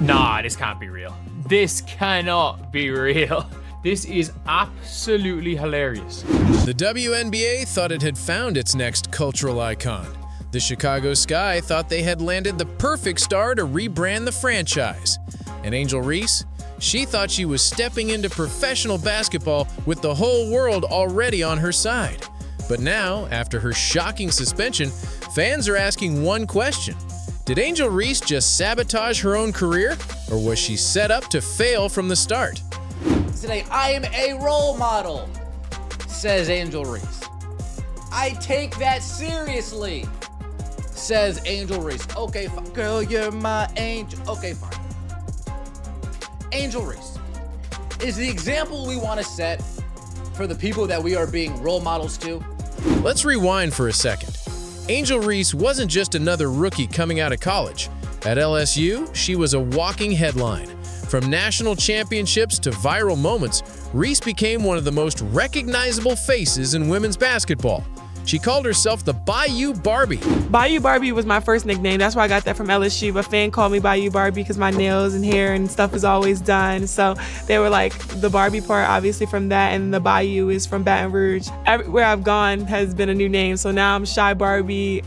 Nah, this can't be real. This cannot be real. This is absolutely hilarious. The WNBA thought it had found its next cultural icon. The Chicago Sky thought they had landed the perfect star to rebrand the franchise. And Angel Reese? She thought she was stepping into professional basketball with the whole world already on her side. But now, after her shocking suspension, fans are asking one question. Did Angel Reese just sabotage her own career, or was she set up to fail from the start? Today, I am a role model, says Angel Reese. I take that seriously, says Angel Reese. Okay, fine. Girl, you're my angel. Okay, fine. Angel Reese is the example we want to set for the people that we are being role models to. Let's rewind for a second. Angel Reese wasn't just another rookie coming out of college. At LSU, she was a walking headline. From national championships to viral moments, Reese became one of the most recognizable faces in women's basketball. She called herself the Bayou Barbie. Bayou Barbie was my first nickname. That's where I got that from LSU. A fan called me Bayou Barbie because my nails and hair and stuff is always done. So they were like, the Barbie part obviously from that, and the Bayou is from Baton Rouge. Everywhere I've gone has been a new name. So now I'm Shy Barbie,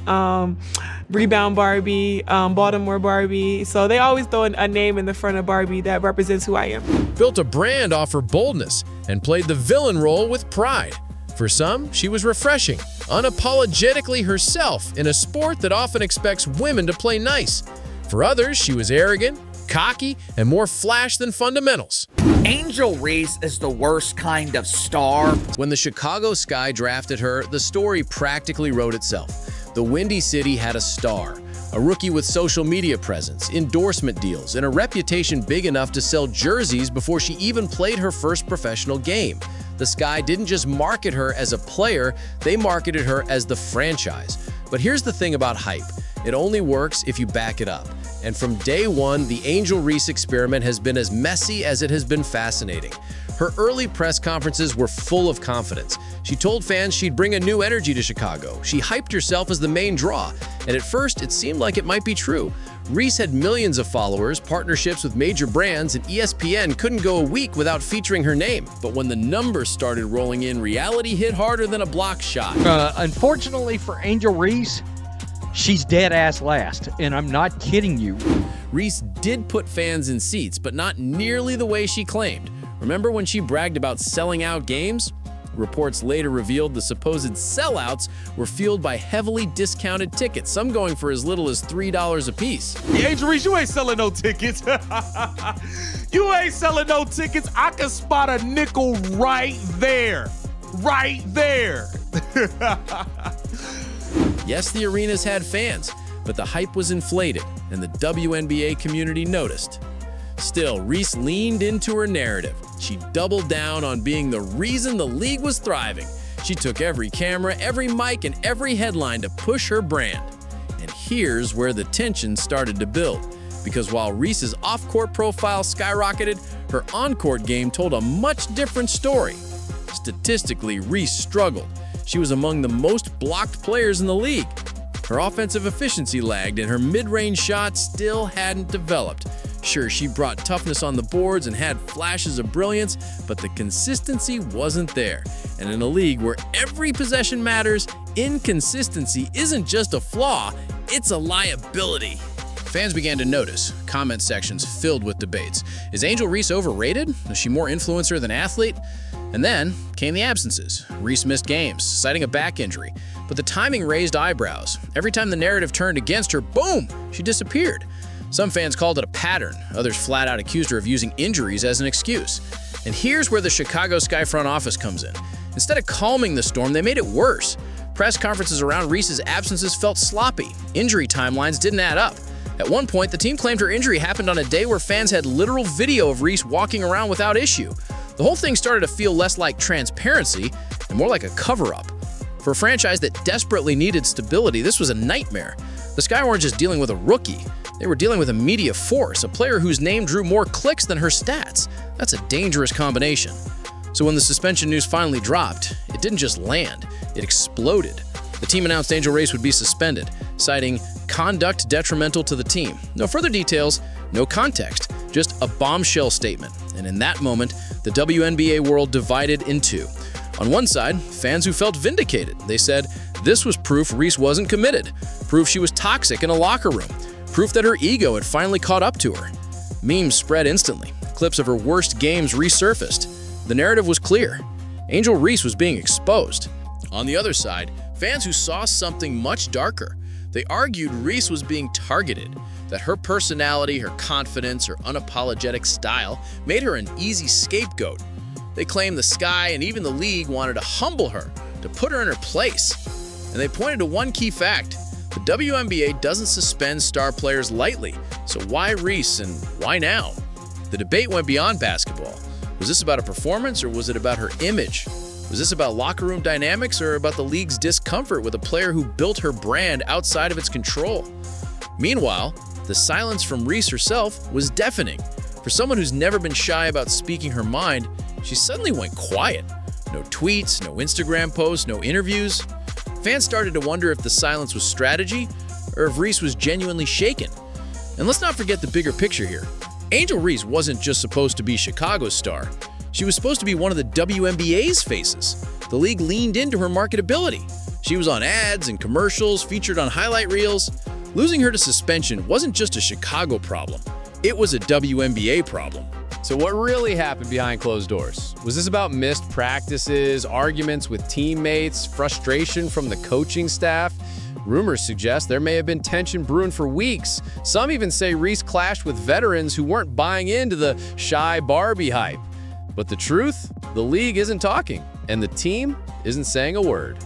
Rebound Barbie, Baltimore Barbie. So they always throw a name in the front of Barbie that represents who I am. Built a brand off her boldness and played the villain role with pride. For some, she was refreshing, unapologetically herself in a sport that often expects women to play nice. For others, she was arrogant, cocky, and more flash than fundamentals. Angel Reese is the worst kind of star. When the Chicago Sky drafted her, the story practically wrote itself. The Windy City had a star, a rookie with social media presence, endorsement deals, and a reputation big enough to sell jerseys before she even played her first professional game. The Sky didn't just market her as a player, they marketed her as the franchise. But here's the thing about hype. It only works if you back it up. And from day one, the Angel Reese experiment has been as messy as it has been fascinating. Her early press conferences were full of confidence. She told fans she'd bring a new energy to Chicago. She hyped herself as the main draw, and at first it seemed like it might be true. Reese had millions of followers, partnerships with major brands, and ESPN couldn't go a week without featuring her name. But when the numbers started rolling in, reality hit harder than a block shot. Unfortunately for Angel Reese, she's dead ass last, and I'm not kidding you. Reese did put fans in seats, but not nearly the way she claimed. Remember when she bragged about selling out games? Reports later revealed the supposed sellouts were fueled by heavily discounted tickets, some going for as little as $3 a piece. Angel Reese, you ain't selling no tickets. You ain't selling no tickets. I can spot a nickel right there. Right there. Yes, the arenas had fans, but the hype was inflated, and the WNBA community noticed. Still, Reese leaned into her narrative. She doubled down on being the reason the league was thriving. She took every camera, every mic, and every headline to push her brand. And here's where the tension started to build. Because while Reese's off-court profile skyrocketed, her on-court game told a much different story. Statistically, Reese struggled. She was among the most blocked players in the league. Her offensive efficiency lagged, and her mid-range shot still hadn't developed. Sure, she brought toughness on the boards and had flashes of brilliance, but the consistency wasn't there. And in a league where every possession matters, inconsistency isn't just a flaw, it's a liability. Fans began to notice, comment sections filled with debates. Is Angel Reese overrated? Is she more influencer than athlete? And then came the absences. Reese missed games, citing a back injury. But the timing raised eyebrows. Every time the narrative turned against her, boom, she disappeared. Some fans called it a pattern. Others flat out accused her of using injuries as an excuse. And here's where the Chicago Sky front office comes in. Instead of calming the storm, they made it worse. Press conferences around Reese's absences felt sloppy. Injury timelines didn't add up. At one point, the team claimed her injury happened on a day where fans had literal video of Reese walking around without issue. The whole thing started to feel less like transparency and more like a cover-up. For a franchise that desperately needed stability, this was a nightmare. The Sky weren't just dealing with a rookie. They were dealing with a media force, a player whose name drew more clicks than her stats. That's a dangerous combination. So when the suspension news finally dropped, it didn't just land, it exploded. The team announced Angel Reese would be suspended, citing conduct detrimental to the team. No further details, No context, just a bombshell statement. And in that moment, the WNBA world divided in two. On one side, fans who felt vindicated. They said this was proof Reese wasn't committed, proof she was toxic in a locker room, proof that her ego had finally caught up to her. Memes spread instantly. Clips of her worst games resurfaced. The narrative was clear. Angel Reese was being exposed. On the other side, fans who saw something much darker. They argued Reese was being targeted, that her personality, her confidence, her unapologetic style made her an easy scapegoat. They claimed the Sky and even the league wanted to humble her, to put her in her place. And they pointed to one key fact. The WNBA doesn't suspend star players lightly, so why Reese and why now? The debate went beyond basketball. Was this about a performance or was it about her image? Was this about locker room dynamics or about the league's discomfort with a player who built her brand outside of its control? Meanwhile, the silence from Reese herself was deafening. For someone who's never been shy about speaking her mind, she suddenly went quiet. No tweets, no Instagram posts, no interviews. Fans started to wonder if the silence was strategy or if Reese was genuinely shaken. And let's not forget the bigger picture here. Angel Reese wasn't just supposed to be Chicago's star. She was supposed to be one of the WNBA's faces. The league leaned into her marketability. She was on ads and commercials, featured on highlight reels. Losing her to suspension wasn't just a Chicago problem. It was a WNBA problem. So what really happened behind closed doors? Was this about missed practices, arguments with teammates, frustration from the coaching staff? Rumors suggest there may have been tension brewing for weeks. Some even say Reese clashed with veterans who weren't buying into the shy Barbie hype. But the truth? The league isn't talking, and the team isn't saying a word.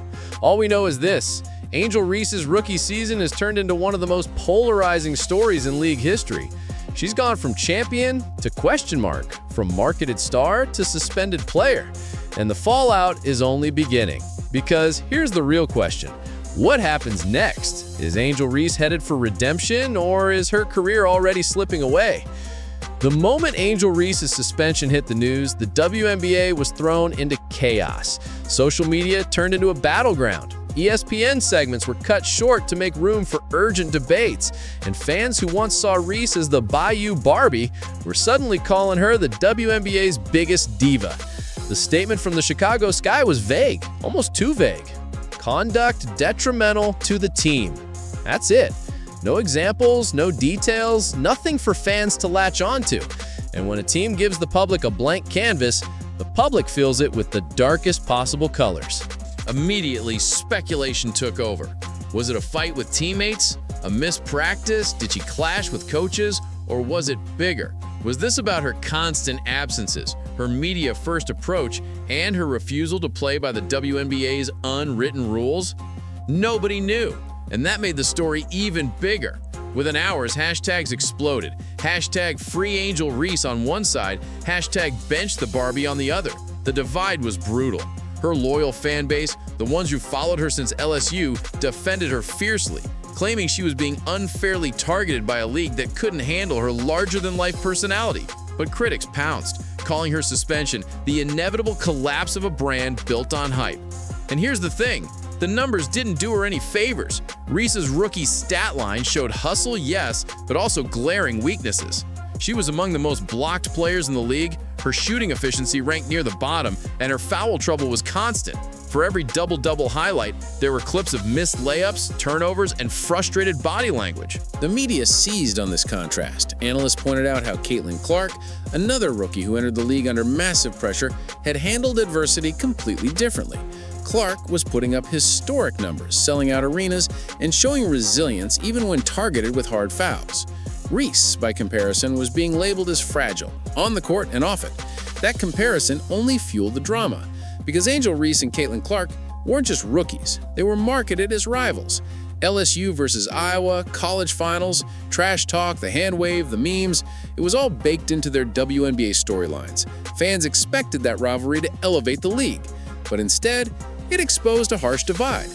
All we know is this: Angel Reese's rookie season has turned into one of the most polarizing stories in league history. She's gone from champion to question mark, from marketed star to suspended player. And the fallout is only beginning. Because here's the real question: what happens next? Is Angel Reese headed for redemption, or is her career already slipping away? The moment Angel Reese's suspension hit the news, the WNBA was thrown into chaos. Social media turned into a battleground. ESPN segments were cut short to make room for urgent debates, and fans who once saw Reese as the Bayou Barbie were suddenly calling her the WNBA's biggest diva. The statement from the Chicago Sky was vague, almost too vague. Conduct detrimental to the team. That's it. No examples, no details, nothing for fans to latch onto. And when a team gives the public a blank canvas, the public fills it with the darkest possible colors. Immediately, speculation took over. Was it a fight with teammates? A missed practice? Did she clash with coaches? Or was it bigger? Was this about her constant absences, her media-first approach, and her refusal to play by the WNBA's unwritten rules? Nobody knew, and that made the story even bigger. Within hours, hashtags exploded. Hashtag Free Angel Reese on one side, hashtag Bench the Barbie on the other. The divide was brutal. Her loyal fan base, the ones who followed her since LSU, defended her fiercely, claiming she was being unfairly targeted by a league that couldn't handle her larger-than-life personality. But critics pounced, calling her suspension the inevitable collapse of a brand built on hype. And here's the thing: the numbers didn't do her any favors. Reese's rookie stat line showed hustle, yes, but also glaring weaknesses. She was among the most blocked players in the league, her shooting efficiency ranked near the bottom, and her foul trouble was constant. For every double-double highlight, there were clips of missed layups, turnovers, and frustrated body language. The media seized on this contrast. Analysts pointed out how Caitlin Clark, another rookie who entered the league under massive pressure, had handled adversity completely differently. Clark was putting up historic numbers, selling out arenas, and showing resilience even when targeted with hard fouls. Reese, by comparison, was being labeled as fragile, on the court and off it. That comparison only fueled the drama, because Angel Reese and Caitlin Clark weren't just rookies, they were marketed as rivals. LSU versus Iowa, college finals, trash talk, the hand wave, the memes, it was all baked into their WNBA storylines. Fans expected that rivalry to elevate the league, but instead, it exposed a harsh divide.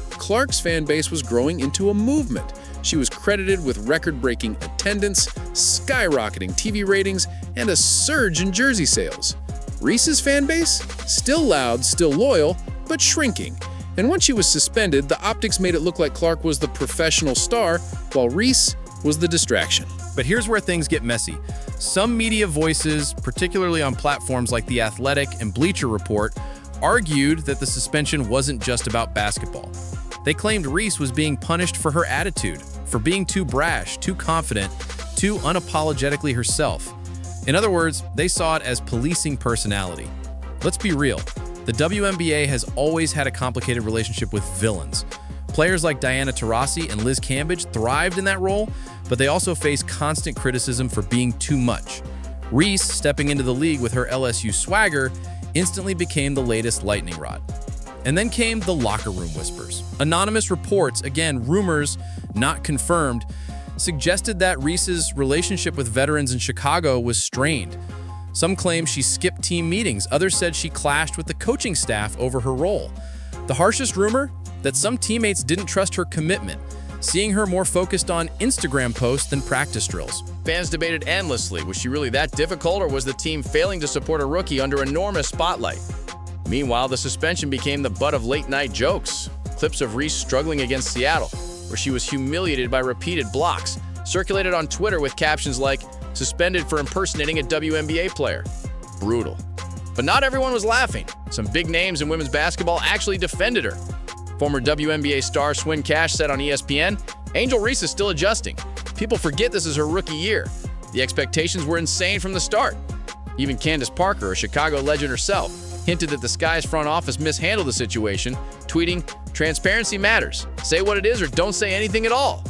Clark's fan base was growing into a movement. She was credited with record-breaking attendance, skyrocketing TV ratings, and a surge in jersey sales. Reese's fan base? Still loud, still loyal, but shrinking. And when she was suspended, the optics made it look like Clark was the professional star, while Reese was the distraction. But here's where things get messy. Some media voices, particularly on platforms like The Athletic and Bleacher Report, argued that the suspension wasn't just about basketball. They claimed Reese was being punished for her attitude, for being too brash, too confident, too unapologetically herself. In other words, they saw it as policing personality. Let's be real. The WNBA has always had a complicated relationship with villains. Players like Diana Taurasi and Liz Cambage thrived in that role, but they also face constant criticism for being too much. Reese, stepping into the league with her LSU swagger, instantly became the latest lightning rod. And then came the locker room whispers. Anonymous reports, again, rumors not confirmed, suggested that Reese's relationship with veterans in Chicago was strained. Some claim she skipped team meetings. Others said she clashed with the coaching staff over her role. The harshest rumor? That some teammates didn't trust her commitment, seeing her more focused on Instagram posts than practice drills. Fans debated endlessly, was she really that difficult, or was the team failing to support a rookie under enormous spotlight? Meanwhile, the suspension became the butt of late-night jokes. Clips of Reese struggling against Seattle, where she was humiliated by repeated blocks, circulated on Twitter with captions like, "Suspended for impersonating a WNBA player." Brutal. But not everyone was laughing. Some big names in women's basketball actually defended her. Former WNBA star Swin Cash said on ESPN, "Angel Reese is still adjusting. People forget this is her rookie year. The expectations were insane from the start." Even Candace Parker, a Chicago legend herself, hinted that the Sky's front office mishandled the situation, tweeting, "Transparency matters. Say what it is or don't say anything at all."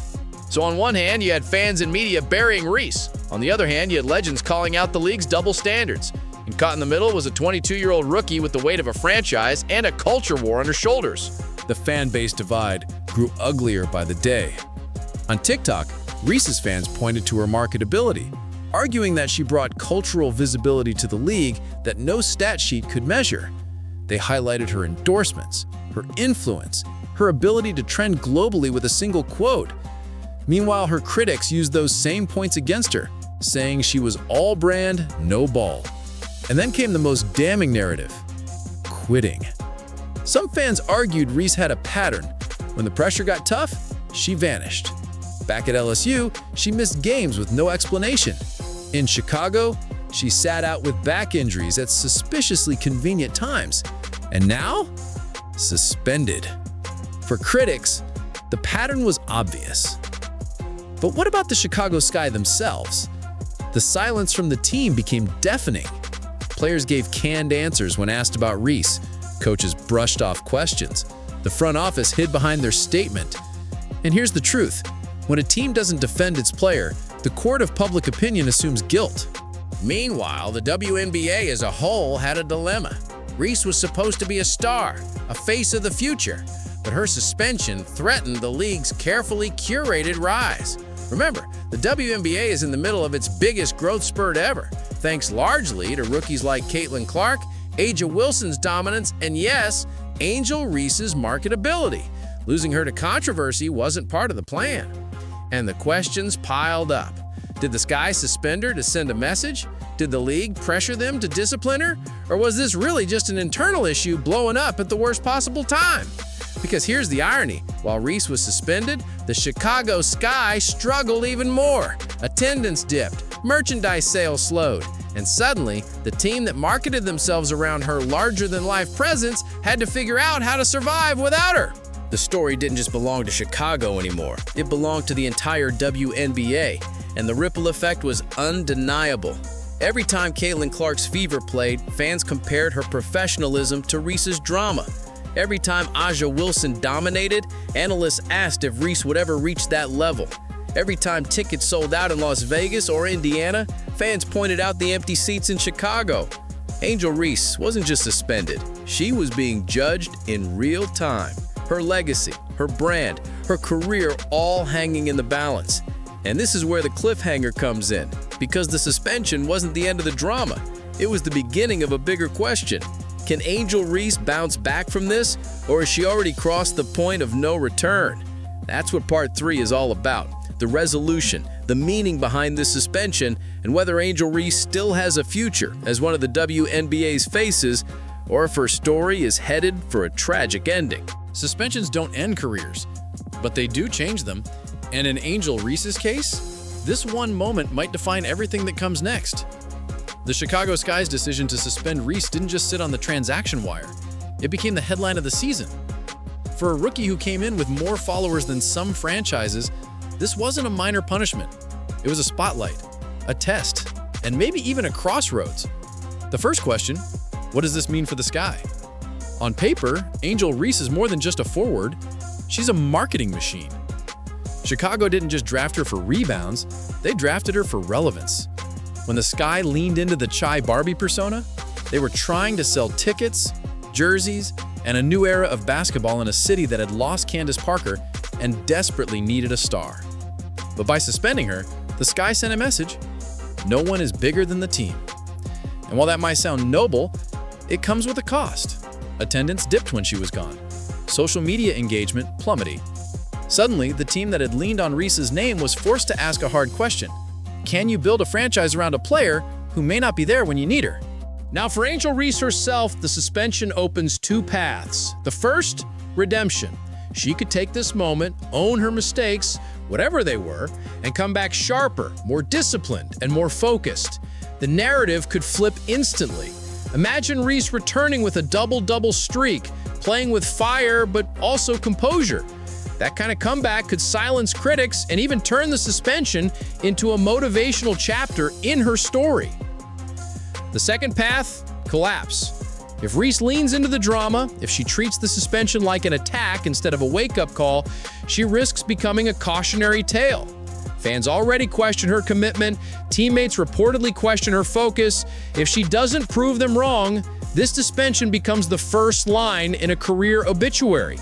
So on one hand, you had fans and media burying Reese. On the other hand, you had legends calling out the league's double standards. And caught in the middle was a 22-year-old rookie with the weight of a franchise and a culture war on her shoulders. The fan base divide grew uglier by the day. On TikTok, Reese's fans pointed to her marketability, arguing that she brought cultural visibility to the league that no stat sheet could measure. They highlighted her endorsements, her influence, her ability to trend globally with a single quote. Meanwhile, her critics used those same points against her, saying she was all brand, no ball. And then came the most damning narrative: quitting. Some fans argued Reese had a pattern. When the pressure got tough, she vanished. Back at LSU, she missed games with no explanation. In Chicago, she sat out with back injuries at suspiciously convenient times. And now, suspended. For critics, the pattern was obvious. But what about the Chicago Sky themselves? The silence from the team became deafening. Players gave canned answers when asked about Reese. Coaches brushed off questions. The front office hid behind their statement. And here's the truth. When a team doesn't defend its player, the court of public opinion assumes guilt. Meanwhile, the WNBA as a whole had a dilemma. Reese was supposed to be a star, a face of the future, but her suspension threatened the league's carefully curated rise. Remember, the WNBA is in the middle of its biggest growth spurt ever, thanks largely to rookies like Caitlin Clark, A'ja Wilson's dominance, and yes, Angel Reese's marketability. Losing her to controversy wasn't part of the plan. And the questions piled up. Did the Sky suspend her to send a message? Did the league pressure them to discipline her? Or was this really just an internal issue blowing up at the worst possible time? Because here's the irony. While Reese was suspended, the Chicago Sky struggled even more. Attendance dipped, merchandise sales slowed, and suddenly, the team that marketed themselves around her larger-than-life presence had to figure out how to survive without her. The story didn't just belong to Chicago anymore. It belonged to the entire WNBA, and the ripple effect was undeniable. Every time Caitlin Clark's Fever played, fans compared her professionalism to Reese's drama. Every time A'ja Wilson dominated, analysts asked if Reese would ever reach that level. Every time tickets sold out in Las Vegas or Indiana, fans pointed out the empty seats in Chicago. Angel Reese wasn't just suspended, she was being judged in real time. Her legacy, her brand, her career all hanging in the balance. And this is where the cliffhanger comes in, because the suspension wasn't the end of the drama. It was the beginning of a bigger question. Can Angel Reese bounce back from this, or has she already crossed the point of no return? That's what part 3 is all about. The resolution, the meaning behind this suspension, and whether Angel Reese still has a future as one of the WNBA's faces, or if her story is headed for a tragic ending. Suspensions don't end careers, but they do change them. And in Angel Reese's case, this one moment might define everything that comes next. The Chicago Sky's decision to suspend Reese didn't just sit on the transaction wire. It became the headline of the season. For a rookie who came in with more followers than some franchises, this wasn't a minor punishment. It was a spotlight, a test, and maybe even a crossroads. The first question, what does this mean for the Sky? On paper, Angel Reese is more than just a forward. She's a marketing machine. Chicago didn't just draft her for rebounds, they drafted her for relevance. When the Sky leaned into the Chai Barbie persona, they were trying to sell tickets, jerseys, and a new era of basketball in a city that had lost Candace Parker and desperately needed a star. But by suspending her, the Sky sent a message: no one is bigger than the team. And while that might sound noble, it comes with a cost. Attendance dipped when she was gone. Social media engagement plummeted. Suddenly, the team that had leaned on Reese's name was forced to ask a hard question. Can you build a franchise around a player who may not be there when you need her? Now, for Angel Reese herself, the suspension opens two paths. The first, redemption. She could take this moment, own her mistakes, whatever they were, and come back sharper, more disciplined, and more focused. The narrative could flip instantly. Imagine Reese returning with a double-double streak, playing with fire but also composure. That kind of comeback could silence critics and even turn the suspension into a motivational chapter in her story. The second path, collapse. If Reese leans into the drama, if she treats the suspension like an attack instead of a wake-up call, she risks becoming a cautionary tale. Fans already question her commitment, teammates reportedly question her focus. If she doesn't prove them wrong, this suspension becomes the first line in a career obituary.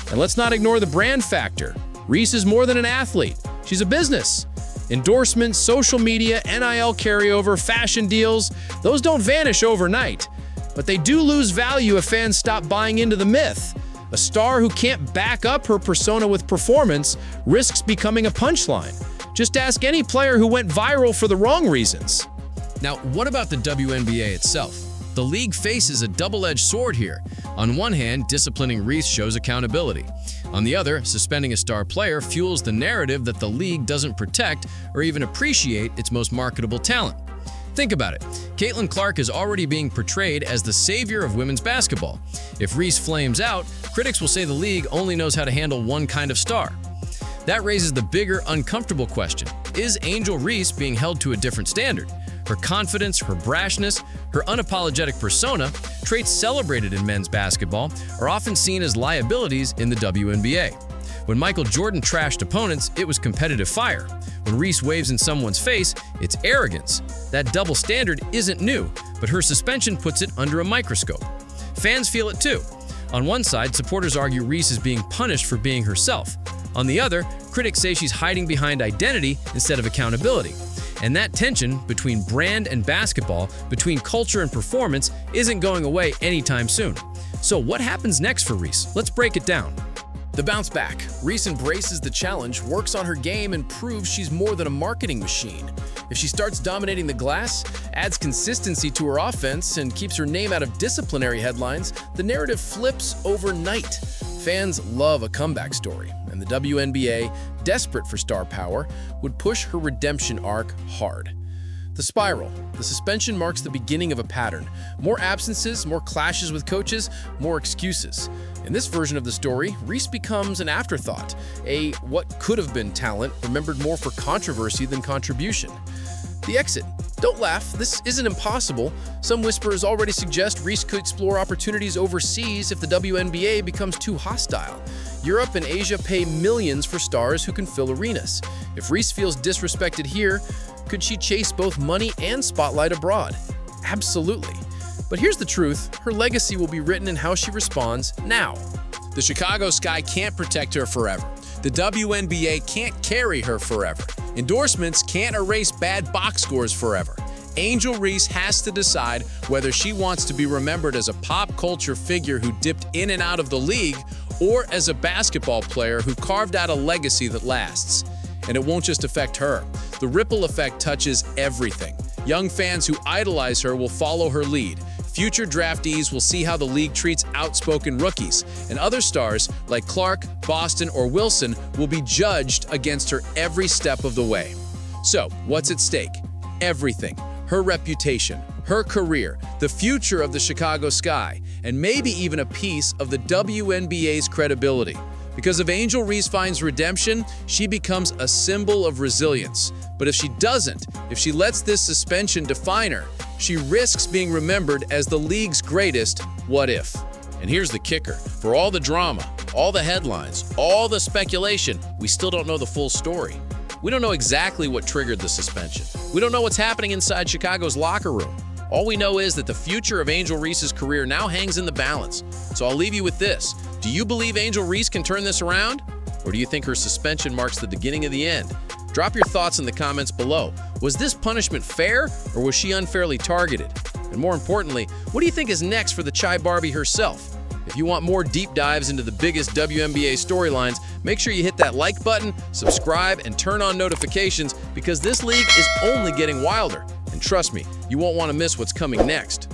And let's not ignore the brand factor. Reese is more than an athlete. She's a business. Endorsements, social media, NIL carryover, fashion deals, those don't vanish overnight. But they do lose value if fans stop buying into the myth. A star who can't back up her persona with performance risks becoming a punchline. Just ask any player who went viral for the wrong reasons. Now, what about the WNBA itself? The league faces a double-edged sword here. On one hand, disciplining Reese shows accountability. On the other, suspending a star player fuels the narrative that the league doesn't protect or even appreciate its most marketable talent. Think about it. Caitlin Clark is already being portrayed as the savior of women's basketball. If Reese flames out, critics will say the league only knows how to handle one kind of star. That raises the bigger, uncomfortable question. Is Angel Reese being held to a different standard? Her confidence, her brashness, her unapologetic persona, traits celebrated in men's basketball, are often seen as liabilities in the WNBA. When Michael Jordan trashed opponents, it was competitive fire. When Reese waves in someone's face, it's arrogance. That double standard isn't new, but her suspension puts it under a microscope. Fans feel it too. On one side, supporters argue Reese is being punished for being herself. On the other, critics say she's hiding behind identity instead of accountability. And that tension between brand and basketball, between culture and performance, isn't going away anytime soon. So what happens next for Reese? Let's break it down. The bounce back. Reese embraces the challenge, works on her game, and proves she's more than a marketing machine. If she starts dominating the glass, adds consistency to her offense, and keeps her name out of disciplinary headlines, the narrative flips overnight. Fans love a comeback story, and the WNBA, desperate for star power, would push her redemption arc hard. The spiral. The suspension marks the beginning of a pattern. More absences, more clashes with coaches, more excuses. In this version of the story, Reese becomes an afterthought, a what could have been talent remembered more for controversy than contribution. The exit. Don't laugh, this isn't impossible. Some whisperers already suggest Reese could explore opportunities overseas if the WNBA becomes too hostile. Europe and Asia pay millions for stars who can fill arenas. If Reese feels disrespected here, could she chase both money and spotlight abroad? Absolutely. But here's the truth, her legacy will be written in how she responds now. The Chicago Sky can't protect her forever. The WNBA can't carry her forever. Endorsements can't erase bad box scores forever. Angel Reese has to decide whether she wants to be remembered as a pop culture figure who dipped in and out of the league or as a basketball player who carved out a legacy that lasts. And it won't just affect her. The ripple effect touches everything. Young fans who idolize her will follow her lead. Future draftees will see how the league treats outspoken rookies, and other stars like Clark, Boston, or Wilson will be judged against her every step of the way. So, what's at stake? Everything. Her reputation, her career, the future of the Chicago Sky, and maybe even a piece of the WNBA's credibility. Because if Angel Reese finds redemption, she becomes a symbol of resilience. But if she doesn't, if she lets this suspension define her, she risks being remembered as the league's greatest what if. And here's the kicker. For all the drama, all the headlines, all the speculation, we still don't know the full story. We don't know exactly what triggered the suspension. We don't know what's happening inside Chicago's locker room. All we know is that the future of Angel Reese's career now hangs in the balance. So I'll leave you with this. Do you believe Angel Reese can turn this around? Or do you think her suspension marks the beginning of the end? Drop your thoughts in the comments below. Was this punishment fair, or was she unfairly targeted? And more importantly, what do you think is next for the Chai Barbie herself? If you want more deep dives into the biggest WNBA storylines, make sure you hit that like button, subscribe, and turn on notifications because this league is only getting wilder. And trust me, you won't want to miss what's coming next.